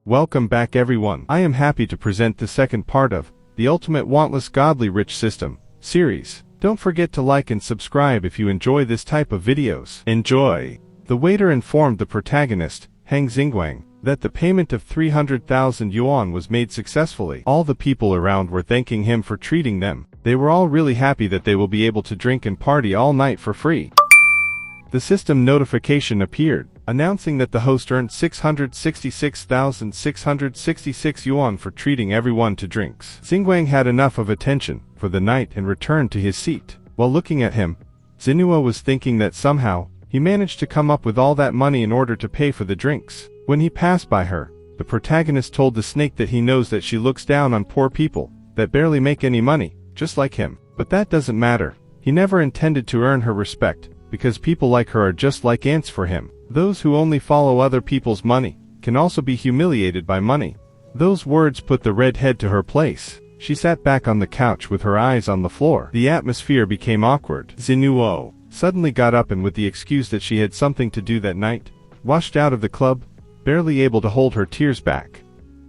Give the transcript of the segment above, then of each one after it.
Welcome back everyone. I am happy to present the second part of the Ultimate Wantless Godly Rich System series. Don't forget to like and subscribe if you enjoy this type of videos. Enjoy! The waiter informed the protagonist, Heng Xingguang, that the payment of 300,000 yuan was made successfully. All the people around were thanking him for treating them. They were all really happy that they will be able to drink and party all night for free. The system notification appeared, announcing that the host earned 666,666 yuan for treating everyone to drinks. Xingguang had enough of attention for the night and returned to his seat. While looking at him, Zinua was thinking that somehow he managed to come up with all that money in order to pay for the drinks. When he passed by her, the protagonist told the snake that he knows that she looks down on poor people that barely make any money, just like him. But that doesn't matter. He never intended to earn her respect, because people like her are just like ants for him. Those who only follow other people's money can also be humiliated by money. Those words put the redhead to her place. She sat back on the couch with her eyes on the floor. The atmosphere became awkward. Zinua suddenly got up and with the excuse that she had something to do that night, washed out of the club, barely able to hold her tears back.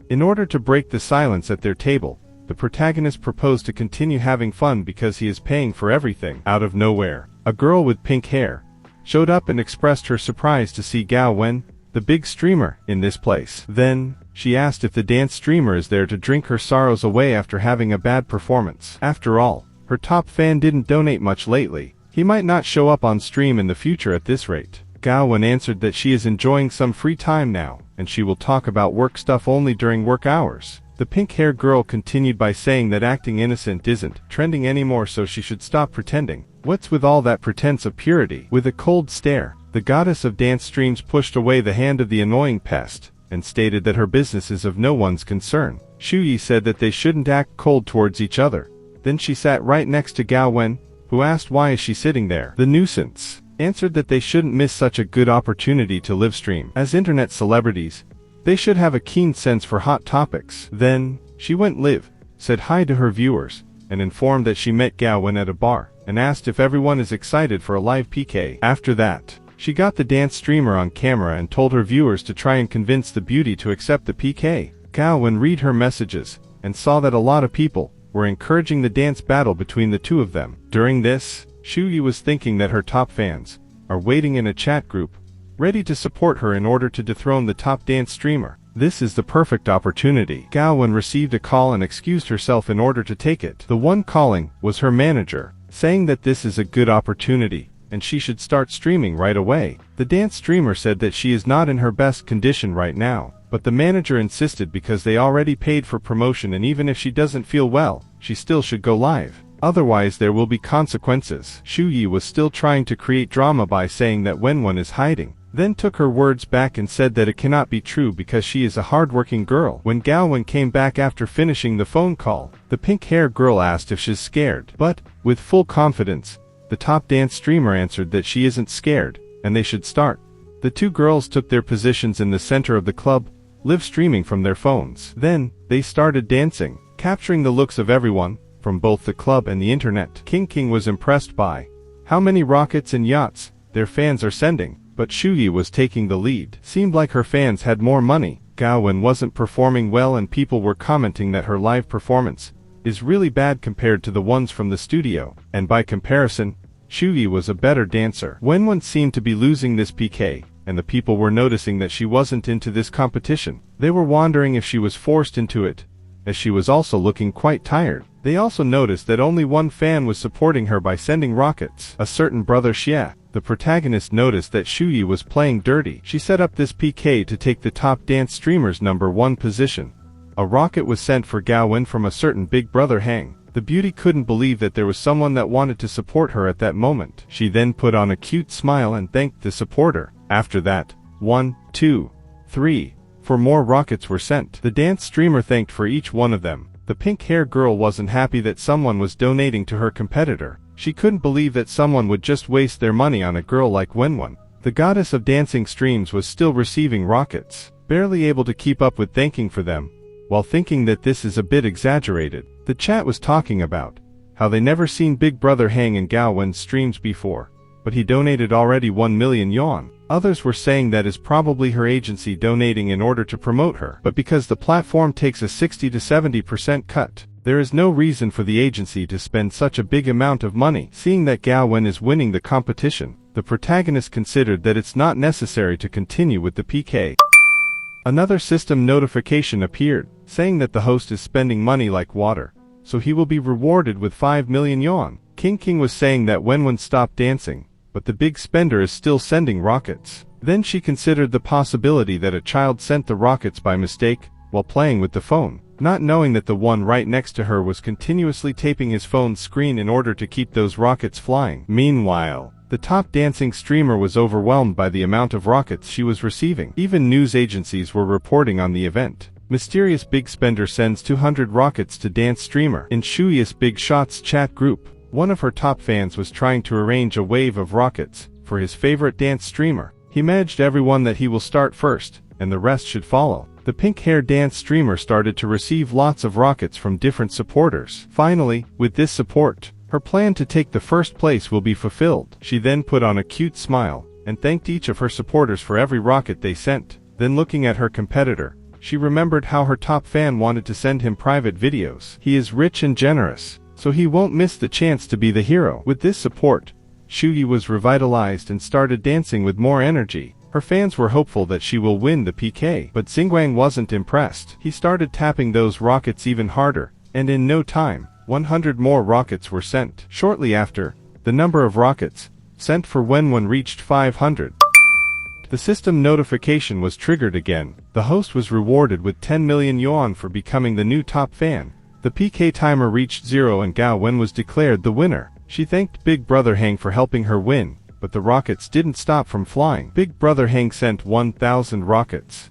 In order to break the silence at their table, the protagonist proposed to continue having fun because he is paying for everything. Out of nowhere, a girl with pink hair showed up and expressed her surprise to see Gao Wen, the big streamer, in this place. Then, she asked if the dance streamer is there to drink her sorrows away after having a bad performance. After all, her top fan didn't donate much lately. He might not show up on stream in the future at this rate. Gao Wen answered that she is enjoying some free time now, and she will talk about work stuff only during work hours. The pink-haired girl continued by saying that acting innocent isn't trending anymore, so she should stop pretending. What's with all that pretense of purity? With a cold stare, the goddess of dance streams pushed away the hand of the annoying pest, and stated that her business is of no one's concern. Shu Yi said that they shouldn't act cold towards each other. Then she sat right next to Gao Wen, who asked why is she sitting there. The nuisance answered that they shouldn't miss such a good opportunity to live stream. As internet celebrities, they should have a keen sense for hot topics. Then, she went live, said hi to her viewers, and informed that she met Gao Wen at a bar, and asked if everyone is excited for a live PK. After that, she got the dance streamer on camera and told her viewers to try and convince the beauty to accept the PK. Gao Wen read her messages, and saw that a lot of people were encouraging the dance battle between the two of them. During this, Shu Yi was thinking that her top fans are waiting in a chat group, ready to support her in order to dethrone the top dance streamer. This is the perfect opportunity. Gao Wen received a call and excused herself in order to take it. The one calling was her manager, saying that this is a good opportunity, and she should start streaming right away. The dance streamer said that she is not in her best condition right now, but the manager insisted because they already paid for promotion, and even if she doesn't feel well, she still should go live. Otherwise there will be consequences. Shu Yi was still trying to create drama by saying that Wenwen is hiding, then took her words back and said that it cannot be true because she is a hardworking girl. When Gao Wen came back after finishing the phone call, the pink-haired girl asked if she's scared. But, with full confidence, the top dance streamer answered that she isn't scared, and they should start. The two girls took their positions in the center of the club, live streaming from their phones. Then, they started dancing, capturing the looks of everyone, from both the club and the internet. King was impressed by how many rockets and yachts their fans are sending, but Shu Yi was taking the lead. Seemed like her fans had more money. Gao Wen wasn't performing well and people were commenting that her live performance is really bad compared to the ones from the studio, and by comparison, Shu Yi was a better dancer. Wenwen seemed to be losing this PK, and the people were noticing that she wasn't into this competition. They were wondering if she was forced into it, as she was also looking quite tired. They also noticed that only one fan was supporting her by sending rockets. A certain brother Xie. The protagonist noticed that Shu Yi was playing dirty. She set up this PK to take the top dance streamer's #1 position. A rocket was sent for Gao Wen from a certain big brother Heng. The beauty couldn't believe that there was someone that wanted to support her at that moment. She then put on a cute smile and thanked the supporter. After that, 1, 2, 3, 4 more rockets were sent. The dance streamer thanked for each one of them. The pink-haired girl wasn't happy that someone was donating to her competitor. She couldn't believe that someone would just waste their money on a girl like Wenwen. The goddess of dancing streams was still receiving rockets, barely able to keep up with thanking for them, while thinking that this is a bit exaggerated. The chat was talking about how they never seen Big Brother Hang in Gao Wen's streams before. but he donated already 1 million yuan. Others were saying that is probably her agency donating in order to promote her. But because the platform takes a 60 to 70% cut, there is no reason for the agency to spend such a big amount of money. Seeing that Gao Wen is winning the competition, the protagonist considered that it's not necessary to continue with the PK. Another system notification appeared, saying that the host is spending money like water, so he will be rewarded with 5 million yuan. King was saying that Wenwen stopped dancing, but the big spender is still sending rockets. Then she considered the possibility that a child sent the rockets by mistake while playing with the phone, not knowing that the one right next to her was continuously taping his phone's screen in order to keep those rockets flying. Meanwhile, the top dancing streamer was overwhelmed by the amount of rockets she was receiving. Even news agencies were reporting on the event. Mysterious big spender sends 200 rockets to dance streamer. In Shuya's Big Shots chat group, one of her top fans was trying to arrange a wave of rockets for his favorite dance streamer. He managed everyone that he will start first, and the rest should follow. The pink-haired dance streamer started to receive lots of rockets from different supporters. Finally, with this support, her plan to take the first place will be fulfilled. She then put on a cute smile and thanked each of her supporters for every rocket they sent. Then looking at her competitor, she remembered how her top fan wanted to send him private videos. He is rich and generous, so he won't miss the chance to be the hero. With this support, Shuyi was revitalized and started dancing with more energy. Her fans were hopeful that she will win the PK, but Xingguang wasn't impressed. He started tapping those rockets even harder, and in no time, 100 more rockets were sent. Shortly after, the number of rockets sent for Wenwen reached 500. The system notification was triggered again. The host was rewarded with 10 million yuan for becoming the new top fan. The PK timer reached 0 and Gao Wen was declared the winner. She thanked Big Brother Hang for helping her win, but the rockets didn't stop from flying. Big Brother Hang sent 1,000 rockets.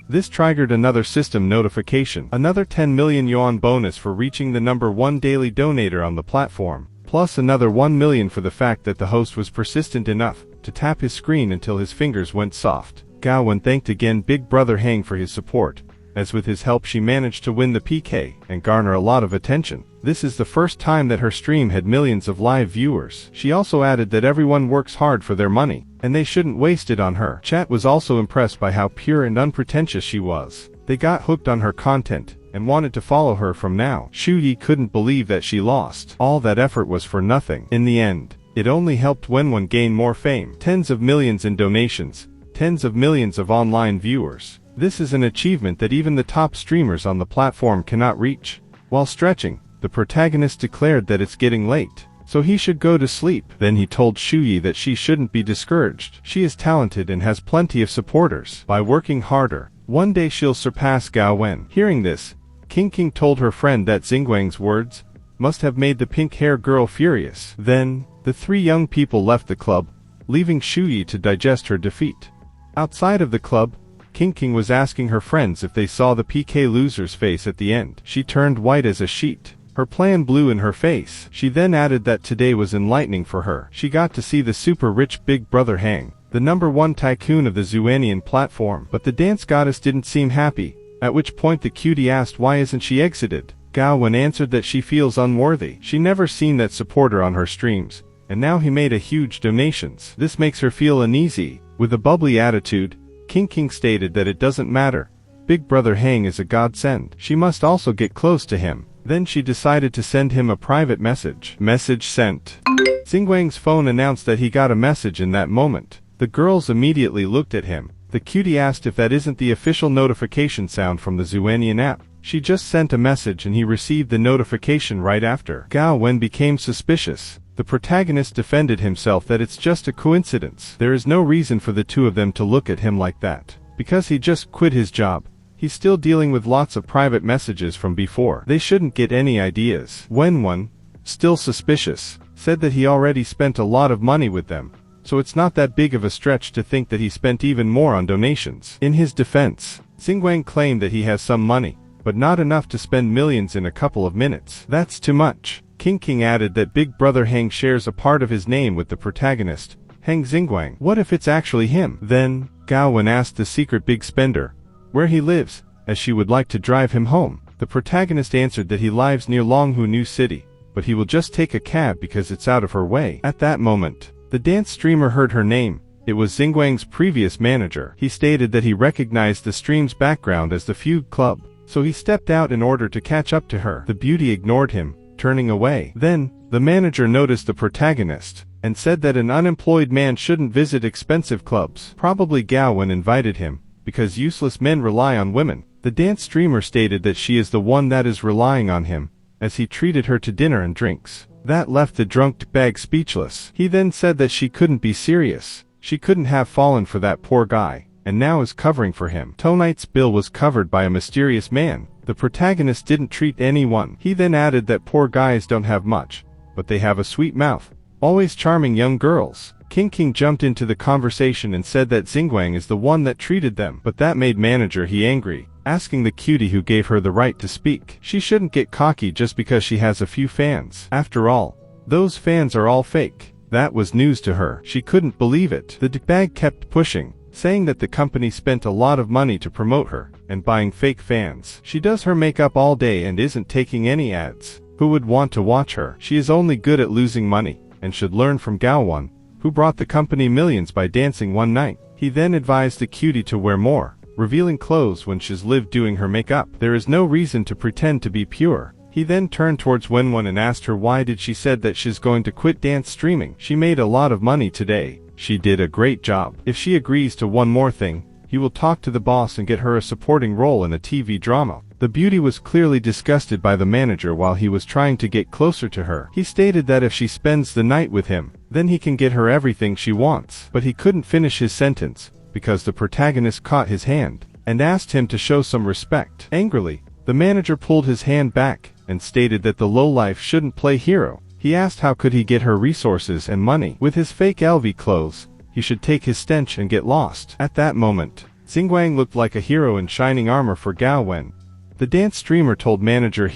This triggered another system notification. Another 10 million yuan bonus for reaching the number 1 daily donator on the platform, plus another 1 million for the fact that the host was persistent enough to tap his screen until his fingers went soft. Gao Wen thanked again Big Brother Hang for his support, as with his help she managed to win the PK and garner a lot of attention. This is the first time that her stream had millions of live viewers. She also added that everyone works hard for their money, and they shouldn't waste it on her. Chat was also impressed by how pure and unpretentious she was. They got hooked on her content and wanted to follow her from now. Shuyi couldn't believe that she lost. All that effort was for nothing. In the end, it only helped Wenwen gain more fame. Tens of millions in donations, tens of millions of online viewers. This is an achievement that even the top streamers on the platform cannot reach. While stretching, the protagonist declared that it's getting late, so he should go to sleep. Then he told Shuyi that she shouldn't be discouraged. She is talented and has plenty of supporters. By working harder, one day she'll surpass Gao Wen. Hearing this, King told her friend that Xingguang's words must have made the pink-haired girl furious. Then, the three young people left the club, leaving Shuyi to digest her defeat. Outside of the club, King was asking her friends if they saw the PK loser's face at the end. She turned white as a sheet. Her plan blew in her face. She then added that today was enlightening for her. She got to see the super rich Big Brother Hang, the number 1 tycoon of the Zuanian platform. But the dance goddess didn't seem happy, at which point the cutie asked why isn't she exited. Gao Wen answered that she feels unworthy. She never seen that supporter on her streams, and now he made a huge donations. This makes her feel uneasy. With a bubbly attitude, King stated that it doesn't matter. Big Brother Hang is a godsend. She must also get close to him. Then she decided to send him a private message. Message sent. Xingguang's phone announced that he got a message in that moment. The girls immediately looked at him. The cutie asked if that isn't the official notification sound from the Zuanian app. She just sent a message and he received the notification right after. Gao Wen became suspicious. The protagonist defended himself that it's just a coincidence. There is no reason for the two of them to look at him like that. Because he just quit his job, he's still dealing with lots of private messages from before. They shouldn't get any ideas. Wenwen, still suspicious, said that he already spent a lot of money with them, so it's not that big of a stretch to think that he spent even more on donations. In his defense, Xingguang claimed that he has some money, but not enough to spend millions in a couple of minutes. That's too much. King added that Big Brother Hang shares a part of his name with the protagonist, Hang Xingguang. What if it's actually him? Then, Gao Wen asked the secret big spender where he lives, as she would like to drive him home. The protagonist answered that he lives near Longhu New City, but he will just take a cab because it's out of her way. At that moment, The dance streamer heard her name. It was Xingguang's previous manager. He stated that he recognized the stream's background as the Fugue Club, so he stepped out in order to catch up to her. The beauty ignored him, turning away. Then, the manager noticed the protagonist, and said that an unemployed man shouldn't visit expensive clubs. Probably Gao Wen invited him, because useless men rely on women. The dance streamer stated that she is the one that is relying on him, as he treated her to dinner and drinks. That left the drunk bag speechless. He then said that she couldn't be serious. She couldn't have fallen for that poor guy, and now is covering for him. Tonight's bill was covered by a mysterious man. The protagonist didn't treat anyone. He then added that poor guys don't have much, but they have a sweet mouth, always charming young girls. King jumped into the conversation and said that Xingguang is the one that treated them, but that made manager he angry, asking the cutie who gave her the right to speak. She shouldn't get cocky just because she has a few fans. After all, those fans are all fake. That was news to her. She couldn't believe it. The bag kept pushing, saying that the company spent a lot of money to promote her, and buying fake fans. She does her makeup all day and isn't taking any ads. Who would want to watch her? She is only good at losing money, and should learn from Gao Wen, who brought the company millions by dancing one night. He then advised the cutie to wear more revealing clothes when she's lived doing her makeup. There is no reason to pretend to be pure. He then turned towards Wenwen and asked her why did she said that she's going to quit dance streaming. She made a lot of money today. She did a great job. If she agrees to one more thing, he will talk to the boss and get her a supporting role in a TV drama. The beauty was clearly disgusted by the manager while he was trying to get closer to her. He stated that if she spends the night with him, then he can get her everything she wants. But he couldn't finish his sentence, because the protagonist caught his hand, and asked him to show some respect. Angrily, the manager pulled his hand back, and stated that the lowlife shouldn't play hero. He asked how could he get her resources and money. With his fake LV clothes, he should take his stench and get lost. At that moment, Xingguang looked like a hero in shining armor for Gao Wen. The dance streamer told manager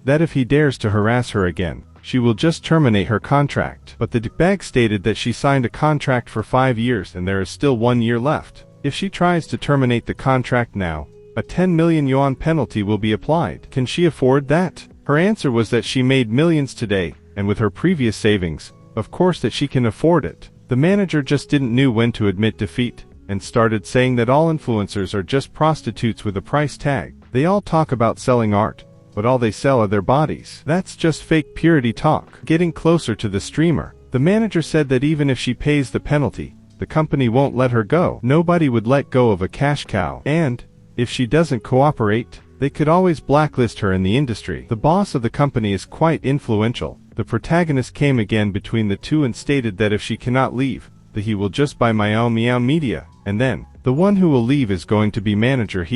that if he dares to harass her again, she will just terminate her contract. But the bag stated that she signed a contract for 5 years and there is still 1 year left. If she tries to terminate the contract now, a 10 million yuan penalty will be applied. Can she afford that? Her answer was that she made millions today, and with her previous savings, of course that she can afford it. The manager just didn't know when to admit defeat, and started saying that all influencers are just prostitutes with a price tag. They all talk about selling art, but all they sell are their bodies. That's just fake purity talk. Getting closer to the streamer, the manager said that even if she pays the penalty, the company won't let her go. Nobody would let go of a cash cow. And if she doesn't cooperate, they could always blacklist her in the industry. The boss of the company is quite influential. The protagonist came again between the two and stated that if she cannot leave, that he will just buy Meow Meow Media, and then, the one who will leave is going to be manager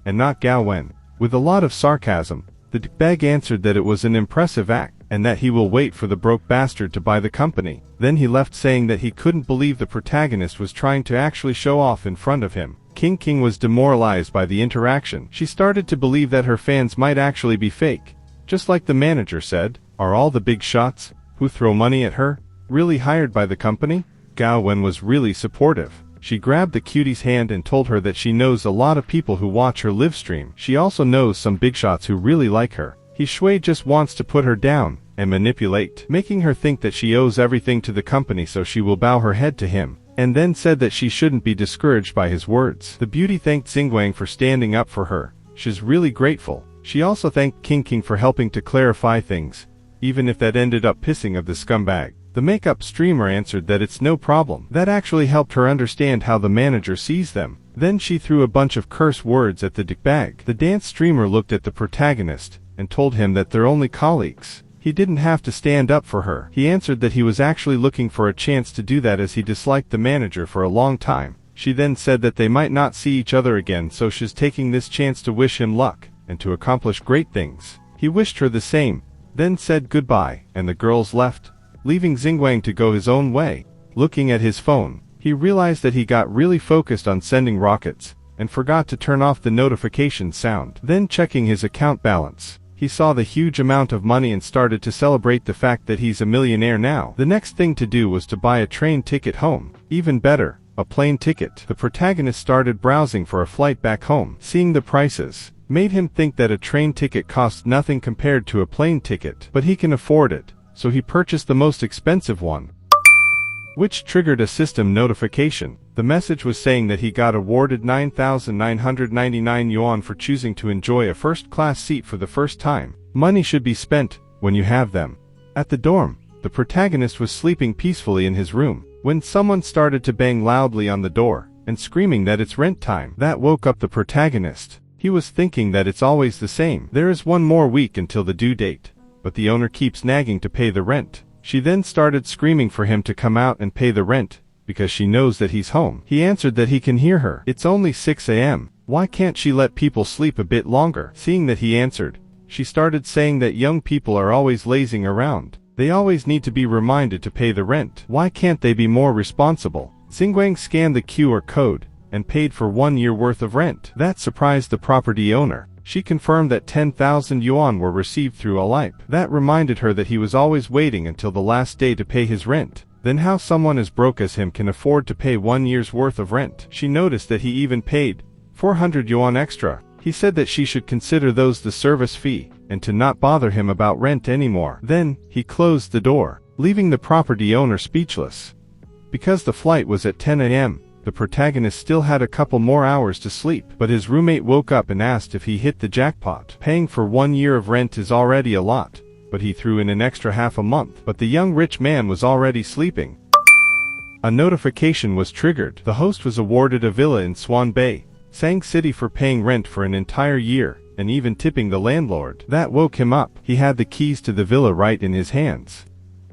and not Gao Wen. With a lot of sarcasm, the bag answered that it was an impressive act, and that he will wait for the broke bastard to buy the company. Then he left saying that he couldn't believe the protagonist was trying to actually show off in front of him. King was demoralized by the interaction. She started to believe that her fans might actually be fake. Just like the manager said, are all the big shots, who throw money at her, really hired by the company? Gao Wen was really supportive. She grabbed the cutie's hand and told her that she knows a lot of people who watch her live stream. She also knows some big shots who really like her. Shui just wants to put her down and manipulate, making her think that she owes everything to the company, so she will bow her head to him, and then said that she shouldn't be discouraged by his words. The beauty thanked Xingguang for standing up for her. She's really grateful. She also thanked King for helping to clarify things, even if that ended up pissing of the scumbag. The makeup streamer answered that it's no problem. That actually helped her understand how the manager sees them. Then she threw a bunch of curse words at the bag. The dance streamer looked at the protagonist and told him that they're only colleagues. He didn't have to stand up for her. He answered that he was actually looking for a chance to do that as he disliked the manager for a long time. She then said that they might not see each other again, so she's taking this chance to wish him luck and to accomplish great things. He wished her the same, then said goodbye, and the girls left, leaving Xingguang to go his own way. Looking at his phone, he realized that he got really focused on sending rockets, and forgot to turn off the notification sound. Then checking his account balance, he saw the huge amount of money and started to celebrate the fact that he's a millionaire now. The next thing to do was to buy a train ticket home. Even better, a plane ticket. The protagonist started browsing for a flight back home. Seeing the prices made him think that a train ticket costs nothing compared to a plane ticket, but he can afford it, so he purchased the most expensive one. which triggered a system notification. The message was saying that he got awarded 9,999 yuan for choosing to enjoy a first-class seat for the first time. Money should be spent when you have them. At the dorm, the protagonist was sleeping peacefully in his room when someone started to bang loudly on the door and screaming that it's rent time. That woke up the protagonist. He was thinking that it's always the same. There is one more week until the due date, but the owner keeps nagging to pay the rent. She then started screaming for him to come out and pay the rent, because she knows that he's home. He answered that he can hear her. It's only 6 a.m. Why can't she let people sleep a bit longer? Seeing that he answered, she started saying that young people are always lazing around. They always need to be reminded to pay the rent. Why can't they be more responsible? Xingguang scanned the QR code and paid for 1 year worth of rent. That surprised the property owner. She confirmed that 10,000 yuan were received through Alip. That reminded her that he was always waiting until the last day to pay his rent. Then how someone as broke as him can afford to pay 1 year's worth of rent? She noticed that he even paid 400 yuan extra. He said that she should consider those the service fee, and to not bother him about rent anymore. Then, he closed the door, leaving the property owner speechless. Because the flight was at 10 a.m., the protagonist still had a couple more hours to sleep, but his roommate woke up and asked if he hit the jackpot. Paying for 1 year of rent is already a lot, but he threw in an extra half a month. But the young rich man was already sleeping. A notification was triggered. The host was awarded a villa in Swan Bay, Sang City for paying rent for an entire year, and even tipping the landlord. That woke him up. He had the keys to the villa right in his hands.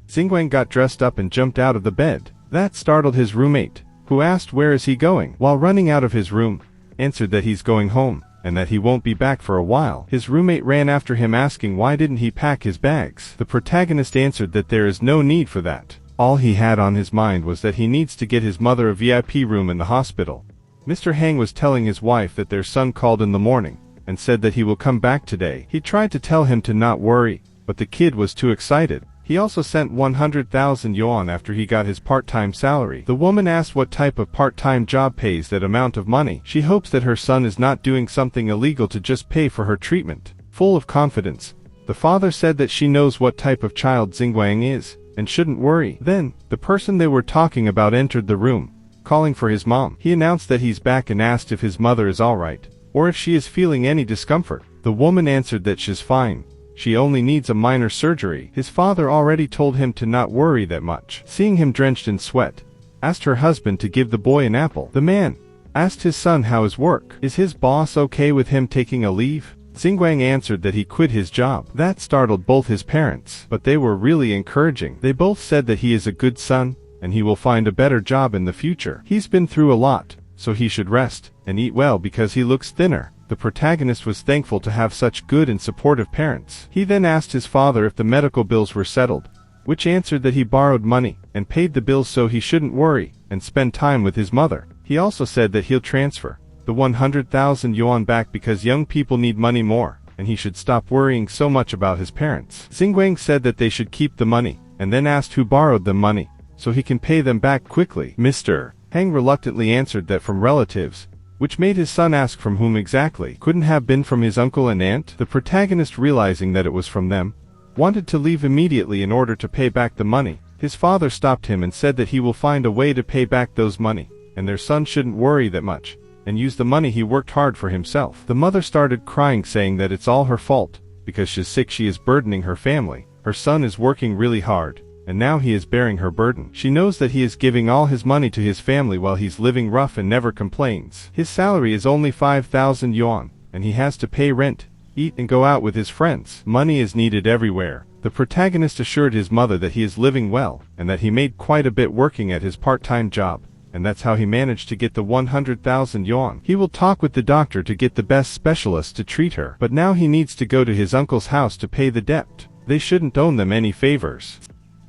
Xingguang got dressed up and jumped out of the bed. That startled his roommate, who asked where is he going. While running out of his room, answered that he's going home, and that he won't be back for a while. His roommate ran after him asking why didn't he pack his bags. The protagonist answered that there is no need for that. All he had on his mind was that he needs to get his mother a VIP room in the hospital. Mr. Hang was telling his wife that their son called in the morning, and said that he will come back today. He tried to tell him to not worry, but the kid was too excited. He also sent 100,000 yuan after he got his part-time salary. The woman asked what type of part-time job pays that amount of money. She hopes that her son is not doing something illegal to just pay for her treatment. Full of confidence, the father said that she knows what type of child Xingguang is, and shouldn't worry. Then, the person they were talking about entered the room, calling for his mom. He announced that he's back and asked if his mother is alright, or if she is feeling any discomfort. The woman answered that she's fine. She only needs a minor surgery. His father already told him to not worry that much. Seeing him drenched in sweat, asked her husband to give the boy an apple. The man asked his son how his work. Is his boss okay with him taking a leave? Xingguang answered that he quit his job. That startled both his parents, but they were really encouraging. They both said that he is a good son, and he will find a better job in the future. He's been through a lot, so he should rest and eat well because he looks thinner. The protagonist was thankful to have such good and supportive parents. He then asked his father if the medical bills were settled, which answered that he borrowed money and paid the bills so he shouldn't worry and spend time with his mother. He also said that he'll transfer the 100,000 yuan back because young people need money more, and he should stop worrying so much about his parents. Xingguang said that they should keep the money, and then asked who borrowed them money, so he can pay them back quickly. Mr. Hang reluctantly answered that from relatives, which made his son ask from whom exactly. Couldn't have been from his uncle and aunt? The protagonist, realizing that it was from them, wanted to leave immediately in order to pay back the money. His father stopped him and said that he will find a way to pay back those money, and their son shouldn't worry that much, and use the money he worked hard for himself. The mother started crying, saying that it's all her fault, because she's sick, she is burdening her family. Her son is working really hard, and now he is bearing her burden. She knows that he is giving all his money to his family while he's living rough and never complains. His salary is only 5,000 yuan, and he has to pay rent, eat and go out with his friends. Money is needed everywhere. The protagonist assured his mother that he is living well, and that he made quite a bit working at his part-time job, and that's how he managed to get the 100,000 yuan. He will talk with the doctor to get the best specialist to treat her, but now he needs to go to his uncle's house to pay the debt. They shouldn't owe them any favors.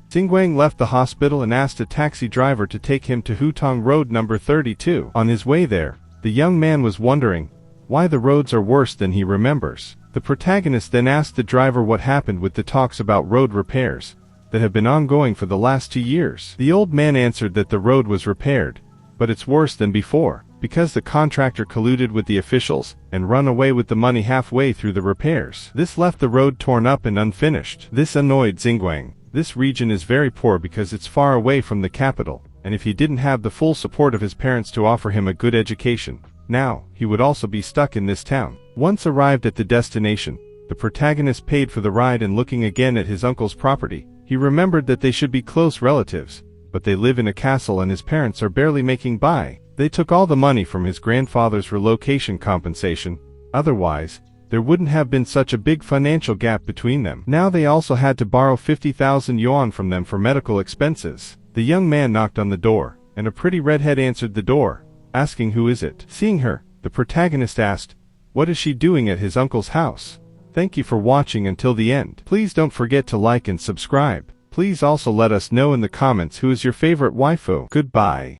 Xingguang left the hospital and asked a taxi driver to take him to Hutong Road number 32. On his way there, the young man was wondering why the roads are worse than he remembers. The protagonist then asked the driver what happened with the talks about road repairs that have been ongoing for the last 2 years. The old man answered that the road was repaired, but it's worse than before, because the contractor colluded with the officials and run away with the money halfway through the repairs. This left the road torn up and unfinished. This annoyed Xingguang, This region is very poor because it's far away from the capital, and if he didn't have the full support of his parents to offer him a good education, now, he would also be stuck in this town. Once arrived at the destination, the protagonist paid for the ride, and looking again at his uncle's property, he remembered that they should be close relatives, but they live in a castle and his parents are barely making by. They took all the money from his grandfather's relocation compensation, otherwise, there wouldn't have been such a big financial gap between them. Now they also had to borrow 50,000 yuan from them for medical expenses. The young man knocked on the door, and a pretty redhead answered the door, asking who is it. Seeing her, the protagonist asked, what is she doing at his uncle's house? Thank you for watching until the end. Please don't forget to like and subscribe. Please also let us know in the comments who is your favorite waifu. Goodbye.